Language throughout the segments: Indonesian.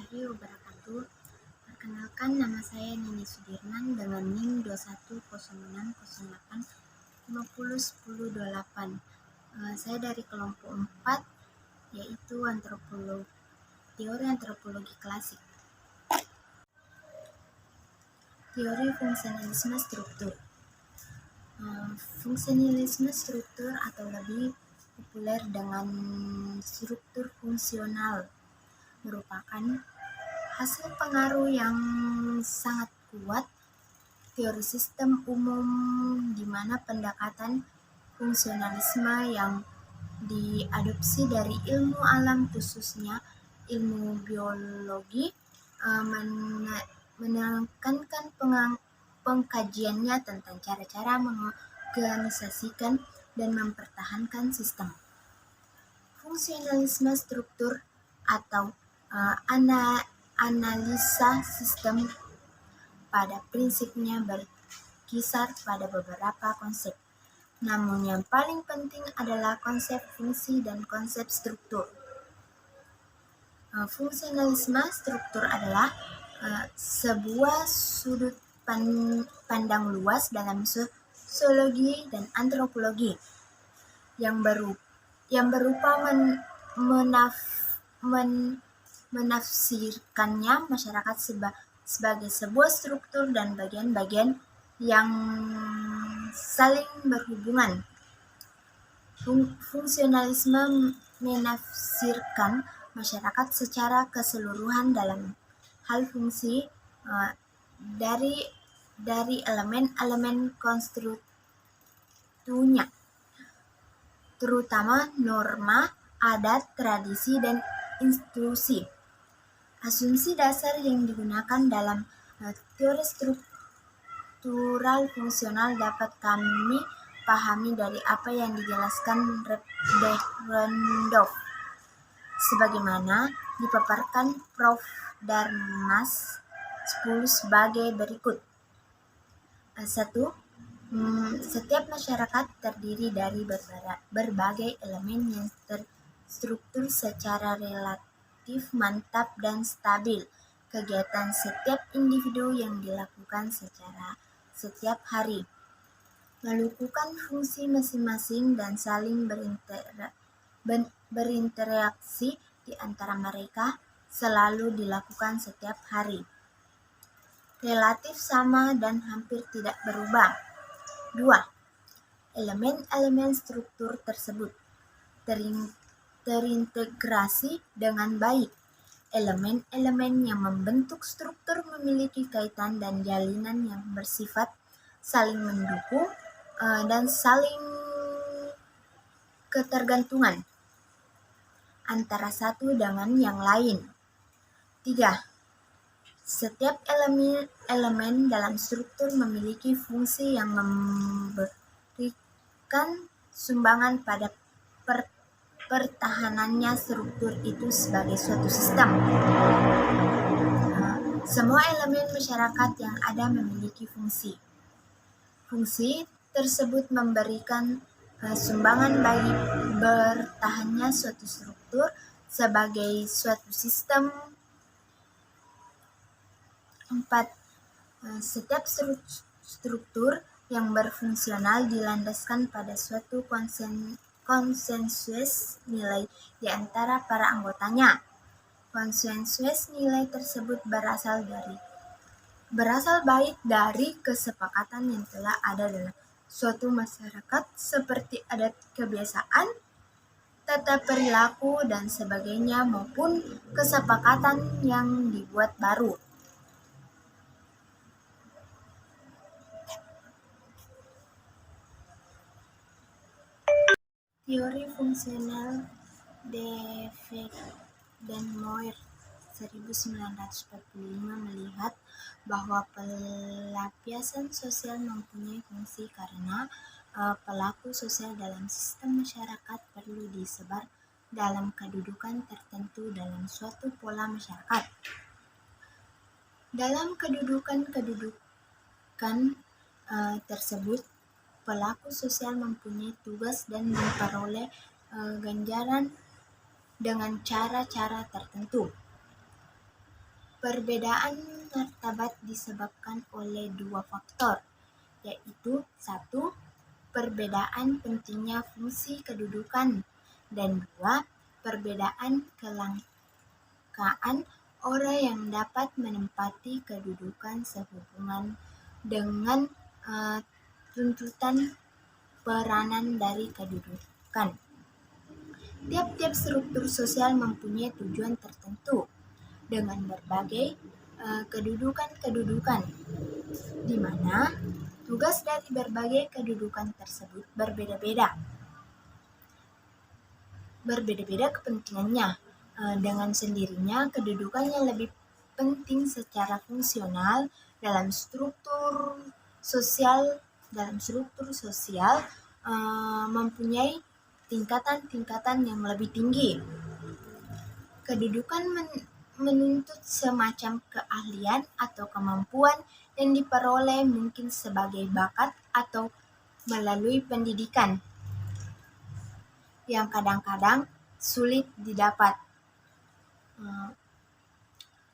warahmatullahi wabarakatuh. Perkenalkan, nama saya Nini Sudirman dengan NIM 210608501028. Saya dari kelompok 4, yaitu teori antropologi klasik. Teori fungsionalisme struktur. Fungsionalisme struktur atau lebih populer dengan struktur fungsional merupakan hasil pengaruh yang sangat kuat teori sistem umum di mana pendekatan fungsionalisme yang diadopsi dari ilmu alam khususnya ilmu biologi menekankan pengkajiannya tentang cara-cara mengorganisasikan dan mempertahankan sistem. Fungsionalisme struktur atau analisa sistem pada prinsipnya berkisar pada beberapa konsep. Namun yang paling penting adalah konsep fungsi dan konsep struktur. Fungsionalisme struktur adalah sebuah sudut pandang luas dalam sosiologi dan antropologi yang berupa menafsirkannya masyarakat sebagai sebuah struktur dan bagian-bagian yang saling berhubungan. Fungsionalisme menafsirkan masyarakat secara keseluruhan dalam hal fungsi dari elemen-elemen konstitusinya, terutama norma, adat, tradisi, dan institusi. Asumsi dasar yang digunakan dalam teori struktural fungsional dapat kami pahami dari apa yang dijelaskan Behrendorff, sebagaimana dipaparkan Prof. Darmas 10 sebagai berikut. 1. Setiap masyarakat terdiri dari berbagai elemen yang terstruktur secara relatif mantap dan stabil. Kegiatan setiap individu yang dilakukan secara setiap hari, melakukan fungsi masing-masing dan saling berinteraksi di antara mereka selalu dilakukan setiap hari. Relatif sama dan hampir tidak berubah. 2. Elemen-elemen struktur tersebut terintegrasi dengan baik. Elemen-elemen yang membentuk struktur memiliki kaitan dan jalinan yang bersifat saling mendukung dan saling ketergantungan antara satu dengan yang lain. 3. Setiap elemen dalam struktur memiliki fungsi yang memberikan sumbangan pada pertahanannya struktur itu sebagai suatu sistem. Semua elemen masyarakat yang ada memiliki fungsi. Fungsi tersebut memberikan sumbangan bagi bertahannya suatu struktur sebagai suatu sistem. 4. Setiap struktur yang berfungsional dilandaskan pada suatu konsensus nilai di antara para anggotanya. Konsensus nilai tersebut berasal baik dari kesepakatan yang telah ada dalam suatu masyarakat seperti adat kebiasaan, tata perilaku, dan sebagainya maupun kesepakatan yang dibuat baru. Teori fungsional Defect dan Moir 1945 melihat bahwa pelampiasan sosial mempunyai fungsi karena pelaku sosial dalam sistem masyarakat perlu disebar dalam kedudukan tertentu dalam suatu pola masyarakat. Dalam kedudukan tersebut, pelaku sosial mempunyai tugas dan memperoleh ganjaran dengan cara-cara tertentu. Perbedaan martabat disebabkan oleh dua faktor, yaitu satu, perbedaan pentingnya fungsi kedudukan, dan dua, perbedaan kelangkaan orang yang dapat menempati kedudukan sehubungan dengan tuntutan peranan dari kedudukan. Tiap-tiap struktur sosial mempunyai tujuan tertentu dengan berbagai kedudukan-kedudukan, di mana tugas dari berbagai kedudukan tersebut berbeda-beda kepentingannya. Dengan sendirinya, kedudukan yang lebih penting secara fungsional dalam struktur sosial mempunyai tingkatan-tingkatan yang lebih tinggi. Kedudukan menuntut semacam keahlian atau kemampuan yang diperoleh mungkin sebagai bakat atau melalui pendidikan, yang kadang-kadang sulit didapat.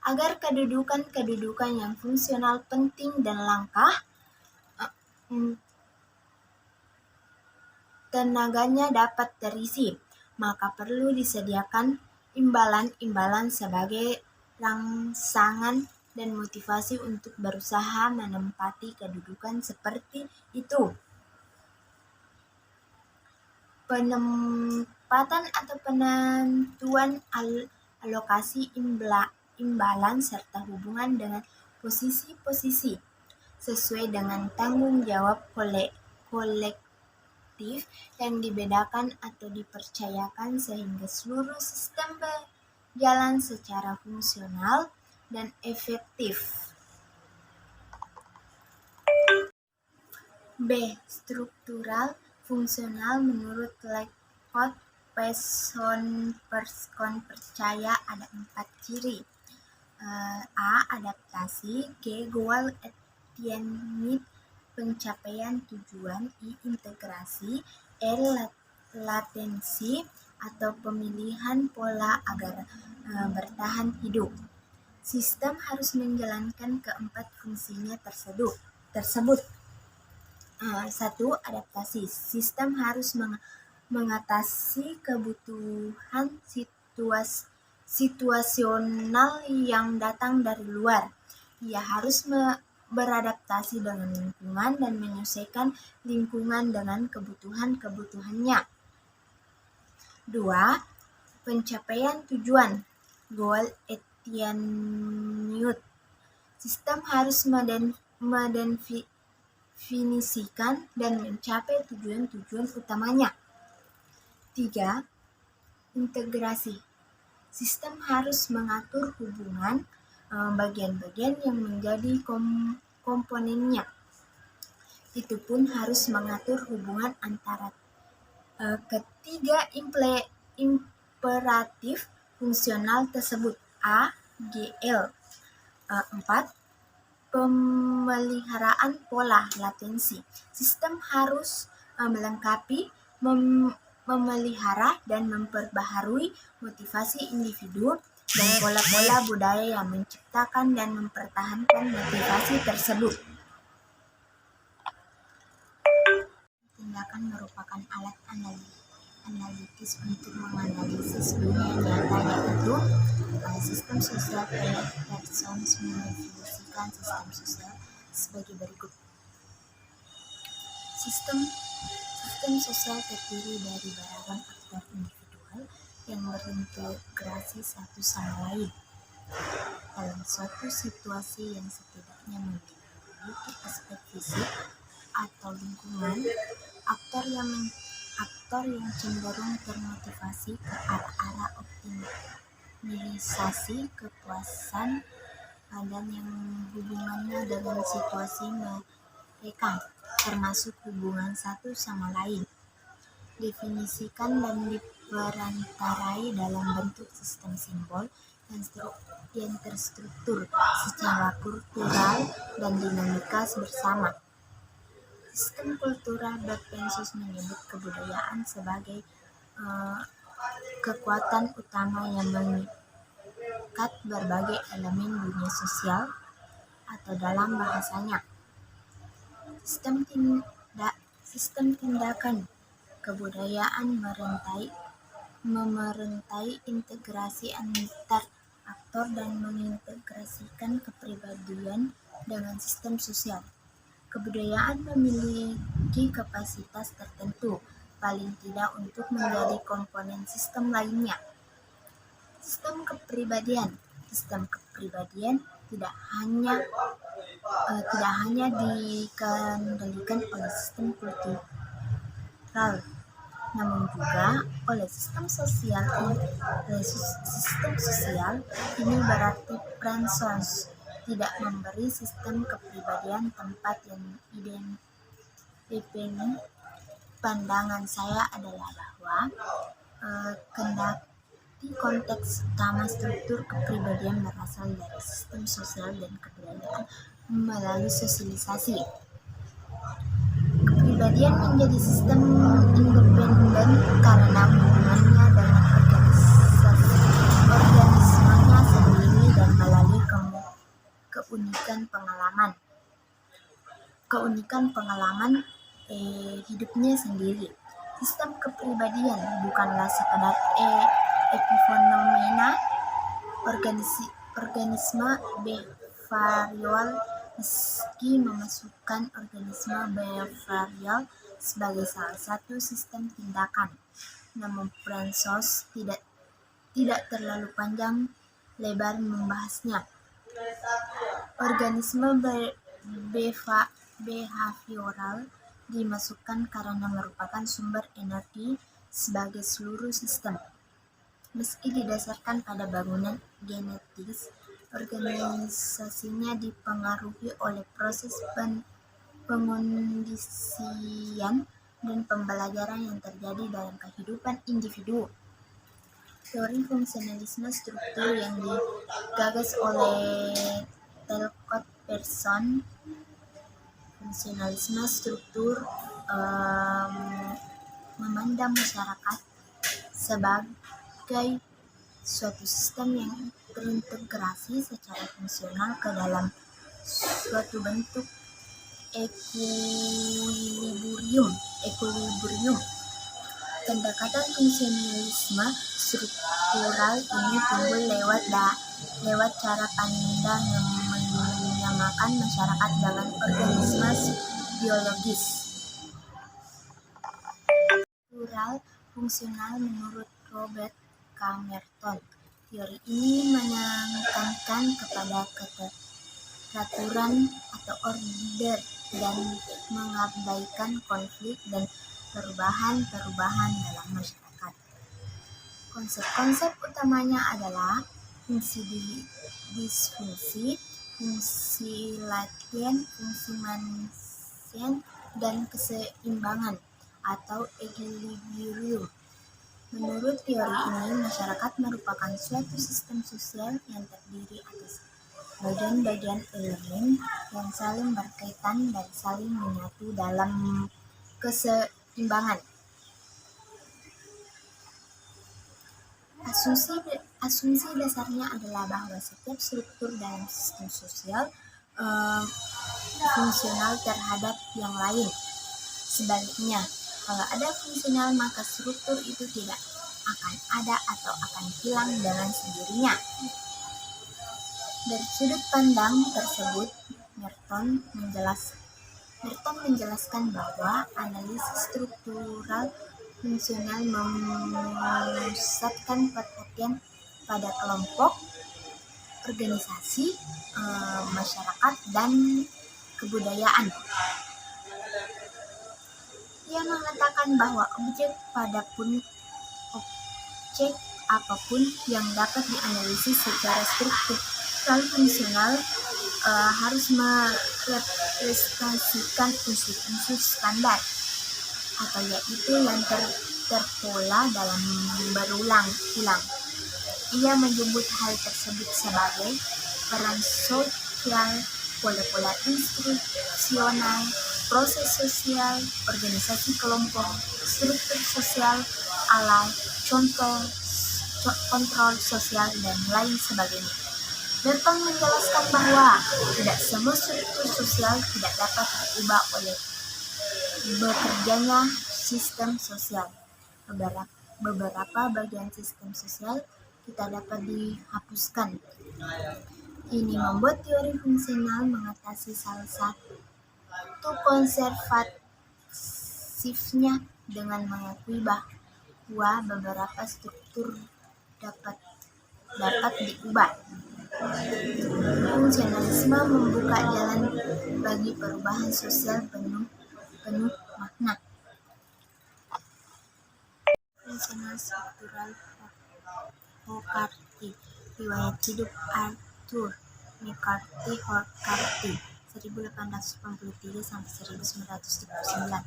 Agar kedudukan yang fungsional penting dan langka, tenaganya dapat terisi, maka perlu disediakan imbalan-imbalan sebagai rangsangan dan motivasi untuk berusaha menempati kedudukan seperti itu. Penempatan atau penentuan alokasi imbalan serta hubungan dengan posisi-posisi sesuai dengan tanggung jawab kolektif yang dibedakan atau dipercayakan sehingga seluruh sistem berjalan secara fungsional dan efektif. B. Struktural fungsional menurut Lakewood Pearson percaya ada 4 ciri. A. Adaptasi. G. Goal attainment, pencapaian tujuan. I. Integrasi. L. Latensi atau pemilihan pola agar bertahan hidup. Sistem harus menjalankan keempat fungsinya tersebut. 1. Adaptasi. Sistem harus mengatasi kebutuhan situasional yang datang dari luar. Ia harus beradaptasi dengan lingkungan dan menyesuaikan lingkungan dengan kebutuhannya. 2. Pencapaian tujuan. Goal attainment. Sistem harus mendefinisikan dan mencapai tujuan-tujuan utamanya. 3. Integrasi. Sistem harus mengatur hubungan bagian-bagian yang menjadi komponennya. Itu pun harus mengatur hubungan antara ketiga imperatif fungsional tersebut. A. GL. 4. Pemeliharaan pola latensi. Sistem harus melengkapi, memelihara, dan memperbaharui motivasi individu dan pola-pola budaya yang menciptakan dan mempertahankan motivasi tersebut. Tindakan merupakan alat analitis untuk menganalisis dunia nyata, yaitu sistem sosial. Pearson mendefinisikan sistem sosial sebagai berikut. Sistem sosial terdiri dari beragam aktor individual yang berintegrasi satu sama lain dalam suatu situasi yang setidaknya memiliki aspek fisik atau lingkungan. Aktor yang cenderung termotivasi ke arah optimalisasi kepuasan dan yang hubungannya dengan situasi mereka, termasuk hubungan satu sama lain, definisikan dan diperantarai dalam bentuk sistem simbol yang terstruktur secara kultural dan dinamika bersama. Sistem kultural berpensus menyebut kebudayaan sebagai kekuatan utama yang mengikat berbagai elemen dunia sosial, atau dalam bahasanya, sistem tindakan kebudayaan memerantai integrasi antar aktor dan mengintegrasikan kepribadian dengan sistem sosial. Kebudayaan memiliki kapasitas tertentu, paling tidak untuk menjadi komponen sistem lainnya. Sistem kepribadian tidak hanya dikendalikan oleh sistem kultural, namun juga oleh sistem sosial. Ini berarti Pransos tidak memberi sistem kepribadian tempat yang identik. Pandangan saya adalah bahwa kendati konteks utama struktur kepribadian berasal dari sistem sosial dan kebudayaan melalui sosialisasi, kepribadian menjadi sistem independen karena hubungannya dengan organismenya sendiri dan melalui keunikan pengalaman hidupnya sendiri. Sistem kepribadian bukanlah sekadar epifenomena organisme behavioral, meski memasukkan organisme behavioral sebagai salah satu sistem tindakan. Namun Pransos tidak terlalu panjang lebar membahasnya. Organisme behavioral dimasukkan karena merupakan sumber energi sebagai seluruh sistem. Meski didasarkan pada bangunan genetis, organisasinya dipengaruhi oleh proses pengondisian dan pembelajaran yang terjadi dalam kehidupan individu. Teori fungsionalisme struktur yang digagas oleh Talcott Pearson, fungsionalisme struktur memandang masyarakat sebagai suatu sistem yang terintegrasi secara fungsional ke dalam suatu bentuk ekuilibrium. Pendekatan fungsionalisme struktural ini timbul lewat cara pandang yang menyamakan masyarakat dengan organisme biologis. Struktural fungsional menurut Robert K. Merton. Teori ini menekankan kepada keteraturan atau order dan mengabaikan konflik dan perubahan dalam masyarakat. Konsep-konsep utamanya adalah fungsi disfungsi, fungsi latien, fungsi mansien, dan keseimbangan atau equilibrium. Menurut teori ini, masyarakat merupakan suatu sistem sosial yang terdiri atas bagian-bagian elemen yang saling berkaitan dan saling menyatu dalam keseimbangan. Asumsi dasarnya adalah bahwa setiap struktur dalam sistem sosial fungsional terhadap yang lain. Sebaliknya, kalau ada fungsional, maka struktur itu tidak akan ada atau akan hilang dengan sendirinya. Dari sudut pandang tersebut, Merton menjelaskan bahwa analisis struktural fungsional memusatkan perhatian pada kelompok, organisasi, masyarakat, dan kebudayaan. Ia mengatakan bahwa objek apapun yang dapat dianalisis secara struktural fungsional harus merepresentasikan unsur-unsur standar atau yaitu yang terpola dalam berulang-ulang. Ia menyebut hal tersebut sebagai peran sosial, pola-pola instruksional, proses sosial, organisasi kelompok, struktur sosial, contoh kontrol sosial, dan lain sebagainya. Milton menjelaskan bahwa tidak semua struktur sosial tidak dapat diubah oleh bekerjanya sistem sosial. Beberapa bagian sistem sosial kita dapat dihapuskan. Ini membuat teori fungsional mengatasi salah satu konservatifnya dengan mengakui bahwa beberapa struktur dapat diubah. Fungsionalisme membuka jalan bagi perubahan sosial penuh makna. Fungsional struktural Hogarty, riwayat hidup Arthur McCarthy Hogarty 1883-1939,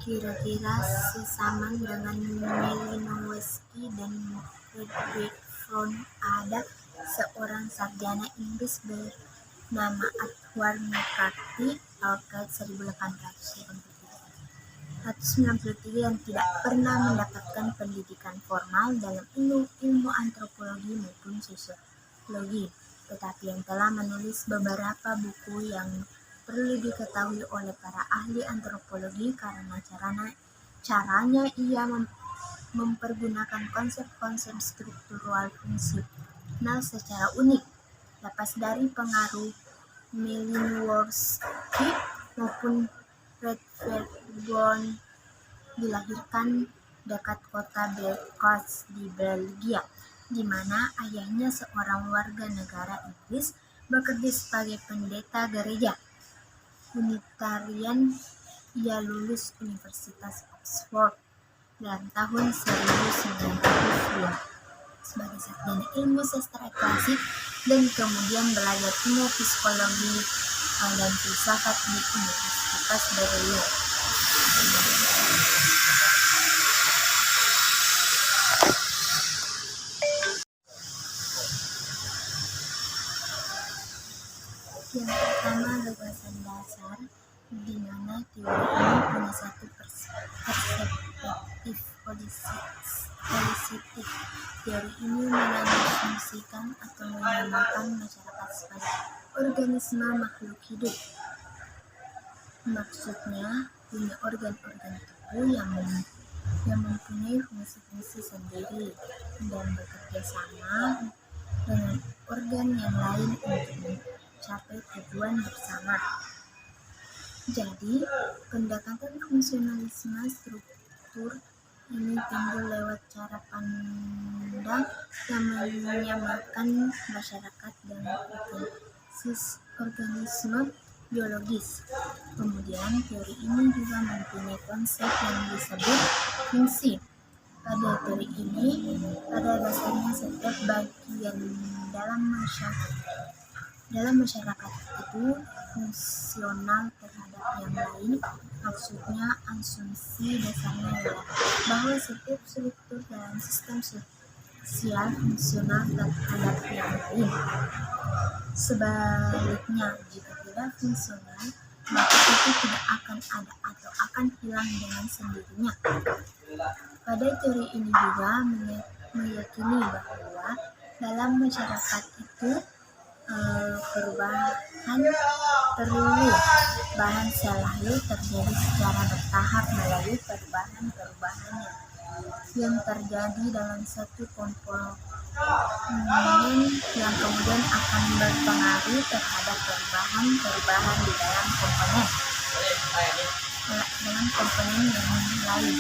kira-kira sesaman dengan Malinowski dan Frederick Fromm. Ada seorang sarjana Inggris bernama Arthur McCarthy Hogarty 1893 yang tidak pernah mendapatkan pendidikan formal dalam ilmu antropologi maupun sosiologi, tetapi yang telah menulis beberapa buku yang perlu diketahui oleh para ahli antropologi karena caranya ia mempergunakan konsep-konsep struktural fungsional secara unik. Lepas dari pengaruh Malinowski maupun Frederick Fromm, dilahirkan dekat kota Belfast di Belgia, di mana ayahnya seorang warga negara Inggris bekerja sebagai pendeta gereja Unitarian. Ia lulus Universitas Oxford dalam tahun 1992 sebagai sarjana ilmu sastra klasik dan kemudian belajar ilmu psikologi dan filsafat di Universitas Berlin. Yang pertama, gagasan dasar, di mana teori ini punya satu perspektif positif. Teori ini mengasumsikan atau menamakan masyarakat sebagai organisme makhluk hidup. Maksudnya, punya organ-organ tubuh yang mempunyai fungsi-fungsi sendiri dan bekerja sama dengan organ yang lain untuk mencapai tujuan bersama. Jadi, pendekatan fungsionalisme struktur ini timbul lewat cara pandang yang menyamakan masyarakat dengan organisme biologis. Kemudian, teori ini juga mempunyai konsep yang disebut fungsi. Pada teori ini, pada dasarnya setiap bagian dalam masyarakat itu fungsional terhadap yang lain. Maksudnya, asumsi dasarnya adalah bahwa setiap struktur dalam sistem sosial fungsional terhadap yang lain. Sebaliknya, jika tidak fungsional, maka itu tidak akan ada atau akan hilang dengan sendirinya. Pada teori ini juga meyakini bahwa dalam masyarakat itu perubahan perlu selalu terjadi secara bertahap melalui perubahan yang terjadi dalam satu komponen yang kemudian akan berpengaruh terhadap perubahan di dalam komponen yang lain.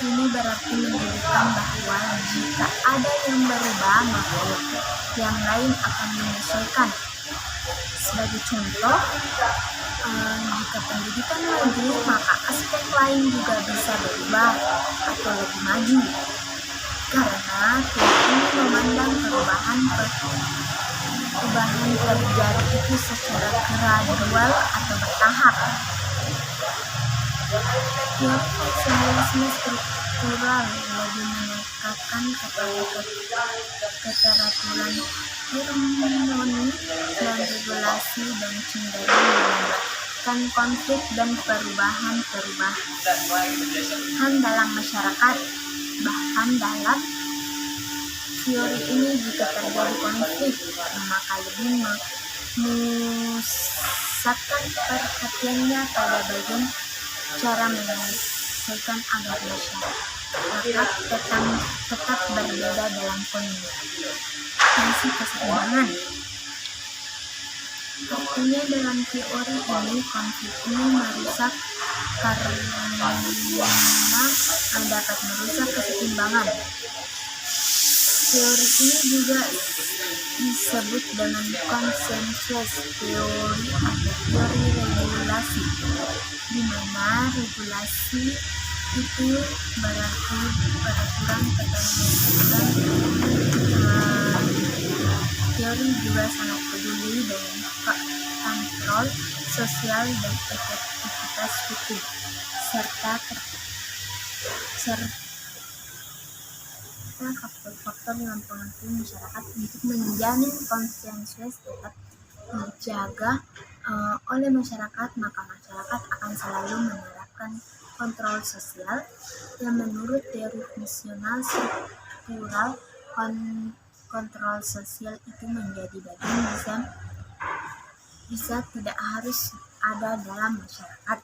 Ini berarti menunjukkan bahwa jika ada yang berubah, maka yang lain akan menyesuaikan. Sebagai contoh, jika pendidikan maju, maka aspek lain juga bisa berubah atau lebih maju. Karena teori ini memandang perubahan terjadi itu secara gradual atau bertahap. Teori fungsionalisme struktural lebih menekankan kepada keteraturan harmoni dan regulasi dan cenderung menyebabkan konflik dan perubahan dalam masyarakat, bahkan dalam teori ini jika terjadi konflik, maka lebih memusatkan perhatiannya pada bagian cara menyelesaikan agar masyarakat tetap berbeda dalam kondisi keseimbangan. Artinya dalam teori ini konflik ini merusak karena dapat merusak keseimbangan. Teori ini juga disebut dengan consensus teori atau teori regulasi, di mana regulasi itu berarti peraturan ketentuan. Teori juga sangat peduli dengan kontrol sosial dan efektivitas hukum, serta faktor-faktor yang mempengaruhi masyarakat untuk menjamin konsensus tetap dijaga oleh masyarakat. Maka masyarakat akan selalu menerapkan kontrol sosial yang menurut teori fungsional struktural. Kontrol sosial itu menjadi bagian bisa tidak harus ada dalam masyarakat.